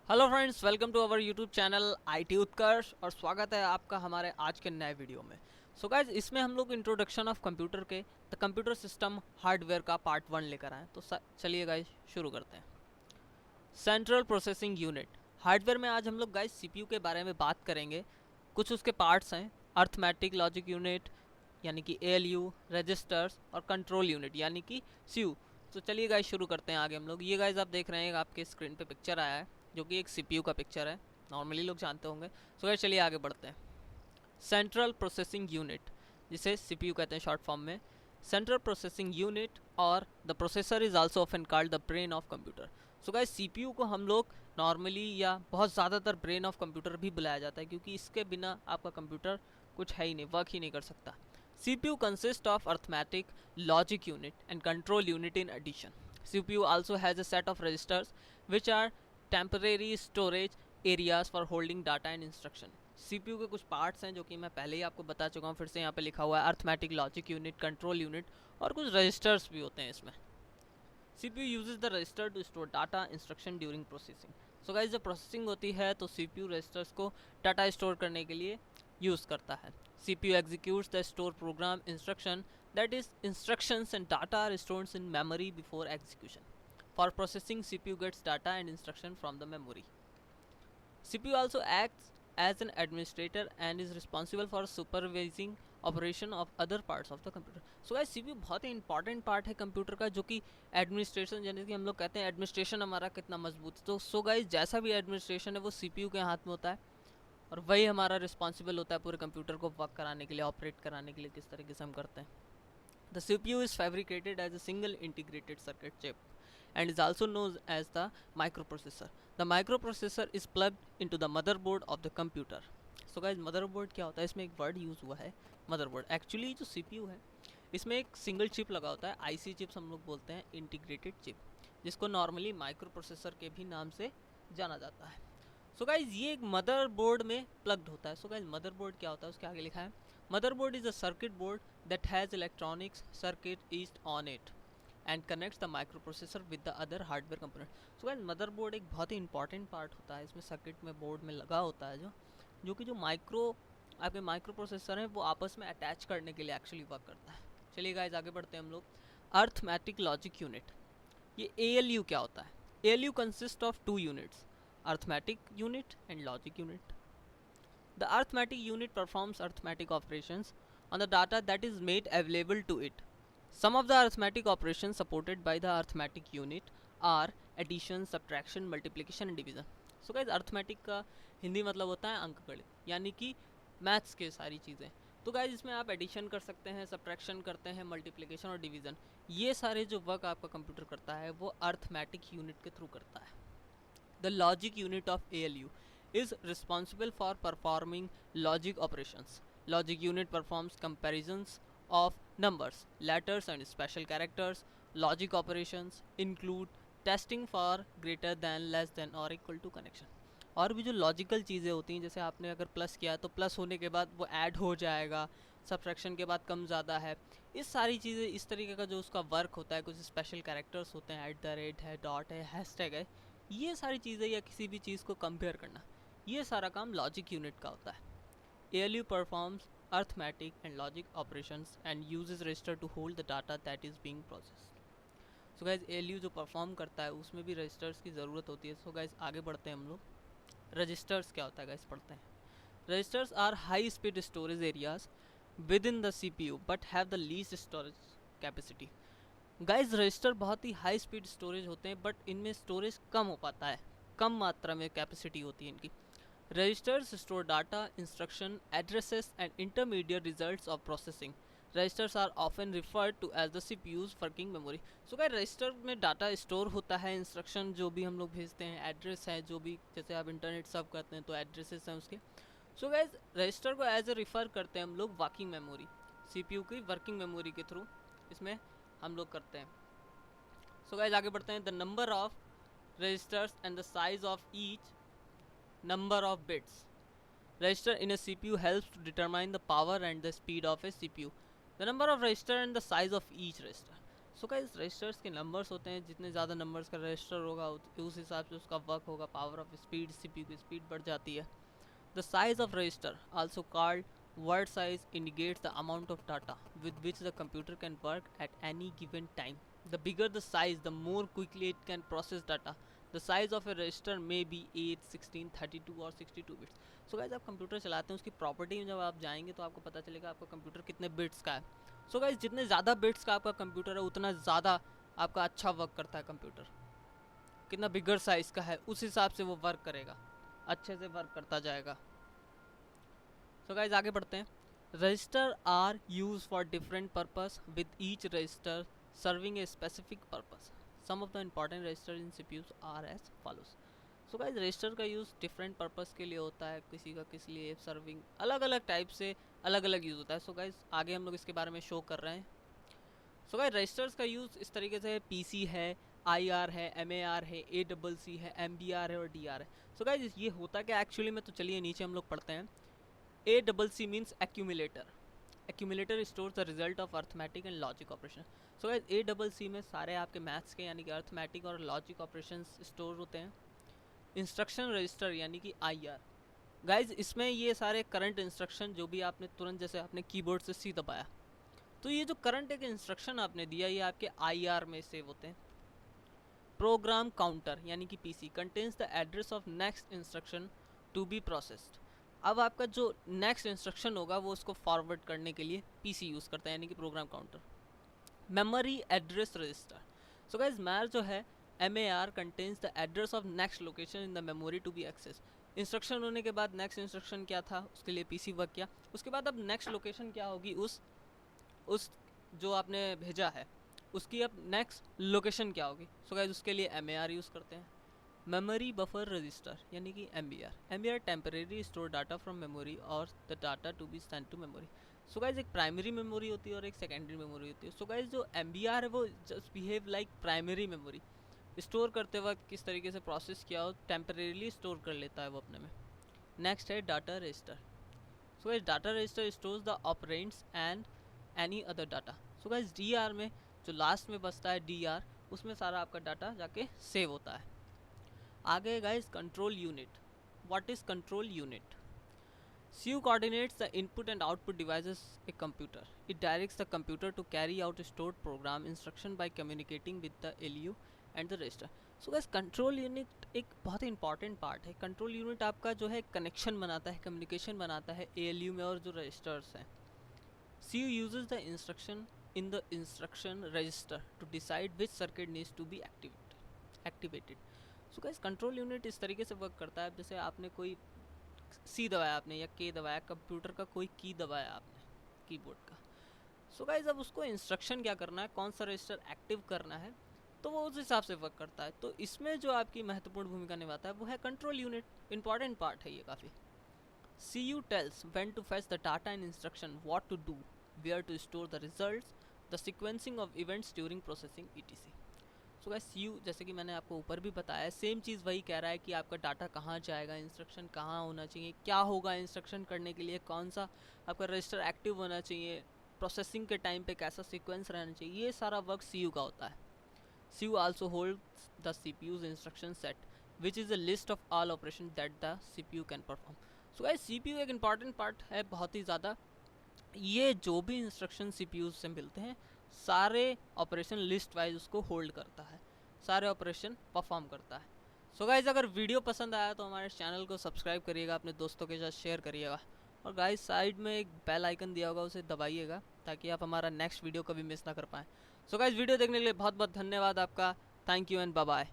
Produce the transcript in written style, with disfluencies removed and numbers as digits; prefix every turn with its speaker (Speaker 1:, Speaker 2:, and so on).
Speaker 1: Hello friends, welcome to our YouTube channel IT Utkarsh और स्वागत है आपका हमारे आज के नए वीडियो में। सो गाइज, इसमें हम लोग इंट्रोडक्शन ऑफ कंप्यूटर के द कंप्यूटर सिस्टम हार्डवेयर का पार्ट 1 लेकर आए। तो चलिए गाइज शुरू करते हैं। सेंट्रल प्रोसेसिंग यूनिट हार्डवेयर में आज हम लोग गाइज सीपीयू के बारे में बात करेंगे। कुछ उसके पार्ट्स हैं, अर्थमेटिक लॉजिक यूनिट यानी कि एएलयू, रजिस्टर्स और कंट्रोल यूनिट यानी कि सीयू। तो चलिए गाइज शुरू करते हैं आगे हम लोग। ये गाइज आप देख रहे हैं, आपके स्क्रीन पे पिक्चर आया है जो कि एक सीपीयू का पिक्चर है, नॉर्मली लोग जानते होंगे। सो गाइस चलिए आगे बढ़ते हैं। सेंट्रल प्रोसेसिंग यूनिट, जिसे सीपीयू कहते हैं शॉर्ट फॉर्म में। सेंट्रल प्रोसेसिंग यूनिट और the processor is also often called the brain of computer. So guys, CPU को हम लोग नॉर्मली या बहुत ज़्यादातर ब्रेन ऑफ कंप्यूटर भी बुलाया जाता है, क्योंकि इसके बिना आपका कंप्यूटर कुछ है ही नहीं, वर्क ही नहीं कर सकता। CPU consists of arithmetic, logic unit and control unit in addition. CPU also has a set of registers which are temporary storage areas for holding data and instruction. CPU के कुछ parts हैं जो कि मैं पहले ही आपको बता चुका हूँ, फिर से यहाँ पे लिखा हुआ है arithmetic, logic unit, control unit और कुछ रजिस्टर्स भी होते हैं इसमें। CPU uses the register to store data instruction during processing. So guys, जब प्रोसेसिंग होती है तो CPU रजिस्टर्स को डाटा स्टोर करने के लिए यूज़ करता है। CPU executes the store program instruction, that is instructions and data are stored in memory before execution. For processing, CPU gets data and instruction from the memory. CPU also acts as an administrator and is responsible for supervising operation of other parts of the computer. So guys, CPU बहुत ही important part है computer का, जो कि administration, यानी कि हम लोग कहते हैं एडमिनिस्ट्रेशन हमारा कितना मजबूत है। तो सो गाइस, जैसा भी एडमिनिस्ट्रेशन है वो सीपीयू के हाथ में होता है और वही हमारा रिस्पॉन्सिबल होता है पूरे कंप्यूटर को वर्क कराने के लिए, ऑपरेट कराने के लिए, किस तरीके से हम करते हैं। The CPU is fabricated as a single integrated circuit chip and is also known as the microprocessor. The microprocessor is plugged into the motherboard of the computer. So guys, motherboard क्या होता है, इसमें एक वर्ड यूज़ हुआ है motherboard. Actually जो CPU है इसमें एक सिंगल चिप लगा होता है, आईसी चिप्स हम लोग बोलते हैं, इंटीग्रेटेड चिप, जिसको नॉर्मली माइक्रो प्रोसेसर के भी नाम से जाना जाता है। सो गाइज, ये एक मदरबोर्ड में प्लग्ड होता है। सो गाइज, मदरबोर्ड क्या होता है उसके आगे लिखा है, motherboard is a circuit board that has electronics circuit east on it and connects the micro processor with the other hardware component. So guys, motherboard एक बहुत ही इंपॉर्टेंट पार्ट होता है, इसमें सर्किट में बोर्ड में लगा होता है, जो कि जो आपके माइक्रो प्रोसेसर हैं वो आपस में अटैच करने के लिए एक्चुअली वर्क करता है। चलिए गाइस आगे बढ़ते हैं हम लोग। अर्थमेटिक लॉजिक यूनिट, ये ALU क्या होता है। ALU consist of 2 units, arithmetic unit and logic unit. The arithmetic unit performs arithmetic operations on the data that is made available to it. Some of the arithmetic operations supported by the arithmetic unit are addition, subtraction, multiplication and division. So guys, arithmetic का हिंदी मतलब होता है अंकगणित, यानी कि maths के सारी चीज़ें। तो गाइज, इसमें आप एडिशन कर सकते हैं, सब्ट्रैक्शन करते हैं, मल्टीप्लिकेशन और डिवीज़न, ये सारे जो वर्क आपका कंप्यूटर करता है वो अर्थमेटिक यूनिट के थ्रू करता है। The logic unit of ALU is responsible for performing logic operations. Logic unit performs comparisons of numbers, letters and special characters. Logic operations include testing for greater than, less than or equal to connection. और भी जो logical चीज़ें होती हैं, जैसे आपने अगर plus किया तो प्लस होने के बाद वो ऐड हो जाएगा, सब्ट्रैक्शन के बाद कम ज़्यादा है, इस सारी चीज़ें, इस तरीके का जो उसका वर्क होता है, कुछ स्पेशल कैरेक्टर्स होते हैं, @ है, डॉट है, हैशटैग है, ये सारी चीज़ें या किसी भी चीज़ को कंपेयर करना, ये सारा काम लॉजिक यूनिट का होता है। ALU performs arithmetic and logic operations and uses register to hold the data that is being processed. So guys, ALU जो परफॉर्म करता है उसमें भी रजिस्टर्स की ज़रूरत होती है। सो गाइज आगे बढ़ते हैं हम लोग। रजिस्टर्स क्या होता है गाइज, पढ़ते हैं। Registers are high speed storage areas within the CPU but have the least storage capacity. Guys, register बहुत ही हाई स्पीड स्टोरेज होते हैं, बट इनमें स्टोरेज कम हो पाता है, कम मात्रा में कैपेसिटी होती है इनकी। Registers store data, instruction, addresses and intermediate results of processing. Registers are often referred to as the CPU's working memory. So guys, register में डाटा स्टोर होता है, इंस्ट्रक्शन जो भी हम लोग भेजते हैं, एड्रेस है, जो भी जैसे आप इंटरनेट सर्व करते हैं तो एड्रेसेस हैं उसके। सो गाइस, रजिस्टर को एज ए रिफ़र करते हैं हम लोग वर्किंग मेमोरी, CPU की वर्किंग मेमोरी के थ्रू इसमें हम लोग करते हैं। सो गाइस आगे बढ़ते हैं। The number of registers and the size of each number of bits register in a CPU helps to determine the power and the speed of a CPU. The number of register and the size of each register. So guys registers के numbers होते हैं, जितने ज़्यादा numbers का register होगा उस हिसाब से उसका वर्क होगा, पावर ऑफ स्पीड, सीपीयू की स्पीड बढ़ जाती है। The size of register also called word size indicates the amount of data with which the computer can work at any given time. The bigger the size, the more quickly it can process data. The size of a register may be 8, 16, 32 और 62 bits. So guys आप computer चलाते हैं, उसकी property में जब आप जाएंगे तो आपको पता चलेगा आपका कंप्यूटर कितने बिट्स का है। So guys जितने ज़्यादा बिट्स का आपका कंप्यूटर है उतना ज़्यादा आपका अच्छा वर्क करता है कंप्यूटर। कितना बिगर साइज का है उस हिसाब से वो वर्क करेगा, अच्छे से वर्क करता जाएगा। सो गाइज आगे बढ़ते हैं। Register are use for different purpose with each register serving a specific purpose. Some of the important register in CPUs are as follows. So guys register का यूज़ डिफरेंट पर्पस के लिए होता है, किसी का किस लिए सर्विंग, अलग अलग टाइप से अलग अलग यूज़ होता है। सो गाइज आगे हम लोग इसके बारे में शो कर रहे हैं। सो गाइज रजिस्टर्स का यूज़ इस तरीके से पीसी है, IR है, MAR है, ACC है, MBR है और DR है। सो गाइज ये होता क्या एक्चुअली में, तो चलिए नीचे हम लोग पढ़ते हैं। ACC means accumulator. Accumulator stores the result of arithmetic and logic operation. So guys ACC में सारे आपके मैथ्स के यानी कि अर्थमेटिक और लॉजिक ऑपरेशंस स्टोर होते हैं। इंस्ट्रक्शन रजिस्टर यानी कि IR गाइज इसमें ये सारे करंट इंस्ट्रक्शन जो भी आपने तुरंत, जैसे आपने कीबोर्ड से सी दबाया तो ये जो करंट एक इंस्ट्रक्शन आपने दिया ये आपके IR में सेव होते हैं। प्रोग्राम काउंटर यानी कि PC contains the address of next instruction to be processed. अब आपका जो नेक्स्ट इंस्ट्रक्शन होगा वो उसको फॉरवर्ड करने के लिए PC यूज़ करता है यानी कि program counter. Memory address register. So guys MAR जो है MAR contains the address of next location in the memory to be access. Instruction होने के बाद नेक्स्ट इंस्ट्रक्शन क्या था उसके लिए PC वर्क किया, उसके बाद अब नेक्स्ट लोकेशन क्या होगी उस जो आपने भेजा है उसकी अब नेक्स्ट लोकेशन क्या होगी। सो गाइज उसके लिए MAR यूज़ करते हैं। मेमोरी बफर रजिस्टर यानी कि MBR temporary store data from memory और the data to be send to memory. So guys एक प्राइमरी मेमोरी होती है और एक सेकेंडरी मेमोरी होती है। सो गाइज जो MBR है वो just behave like primary memory, store करते वक्त किस तरीके से प्रोसेस किया हो टेम्परेरीली स्टोर कर लेता है वो अपने में। नेक्स्ट है data register. So guys data register stores the operands and any other data. So guys DR में जो लास्ट में बचता है DR उसमें सारा आपका डाटा जाके सेव होता है। आगे guys control unit. What is control unit? CU coordinates the input and output devices a computer. It directs the computer to carry out a stored program instruction by communicating with the ALU and the register. So guys control unit एक बहुत ही important part है। Control unit आपका जो है connection बनाता है, communication बनाता है ALU में और जो रजिस्टर्स हैं। CU uses the instruction in the instruction register to decide which circuit needs to be activated. So guys control unit इस तरीके से वर्क करता है, जैसे आपने कोई C दबाया आपने या K दबाया, कंप्यूटर का कोई की दबाया आपने कीबोर्ड का। सो गाइस अब उसको इंस्ट्रक्शन क्या करना है, कौन सा रजिस्टर एक्टिव करना है, तो वो उस हिसाब से वर्क करता है। तो इसमें जो आपकी महत्वपूर्ण भूमिका निभाता है वो है कंट्रोल यूनिट। इंपॉर्टेंट पार्ट है ये काफ़ी। CU tells when to fetch the data and instruction, what to do, where to store the results, the sequencing of events during processing etc. So guys CU जैसे कि मैंने आपको ऊपर भी बताया, सेम चीज़ वही कह रहा है कि आपका डाटा कहाँ जाएगा, इंस्ट्रक्शन कहाँ होना चाहिए, क्या होगा इंस्ट्रक्शन करने के लिए, कौन सा आपका रजिस्टर एक्टिव होना चाहिए, प्रोसेसिंग के टाइम पे कैसा सीक्वेंस रहना चाहिए, ये सारा वर्क CU का होता है। CU also holds the CPU's instruction set which is a list of all operation that the CPU can perform. So guys CPU एक इंपॉर्टेंट पार्ट है बहुत ही ज़्यादा। ये जो भी इंस्ट्रक्शन CPU से मिलते हैं सारे ऑपरेशन लिस्ट वाइज उसको होल्ड करता है, सारे ऑपरेशन परफॉर्म करता है। सो गाइज अगर वीडियो पसंद आया तो हमारे चैनल को सब्सक्राइब करिएगा, अपने दोस्तों के साथ शेयर करिएगा और गाइज साइड में एक बेल आइकन दिया होगा उसे दबाइएगा ताकि आप हमारा नेक्स्ट वीडियो कभी मिस ना कर पाएँ। सो गाइज वीडियो देखने के लिए बहुत बहुत धन्यवाद आपका। Thank you and bye bye.